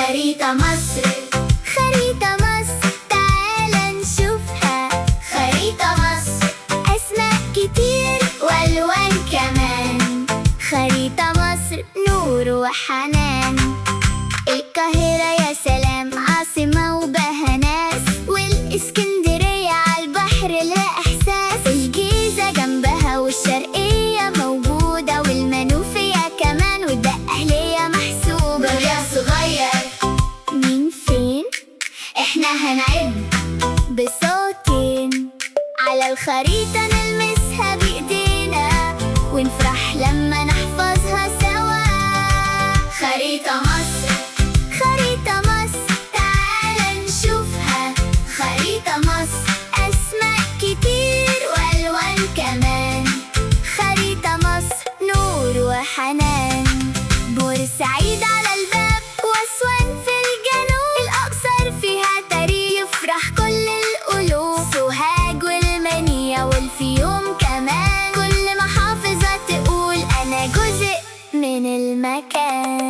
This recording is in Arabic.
خريطة مصر، خريطة مصر تعال نشوفها. خريطة مصر أسماء كتير وألوان كمان. خريطة مصر نور وحنان. القاهرة يا سلام عاصمة وبها ناس، والإسكندرية عالبحر لها إحساس. الجيزة جنبها والشرقية موجودة، والمنوفية كمان والدقهلية محسوبة. طب يا صغير مين فين؟ إحنا هنعد بصوتين على الخريطة نلمسها بإيدينا، ونفرح لما نحفظها سوا. خريطة مصر، خريطة مصر تعال نشوفها. خريطة مصر أسماء كتير وألوان كمان. خريطة مصر نور وحنان. بورسعيد على الباب وأسوان في الجنوب، الأقصر فيها تاريخ يفرح كل القلوب. سوهاج والمنيا والفيوم كمان، كل محافظة تقول أنا جزء من المكان.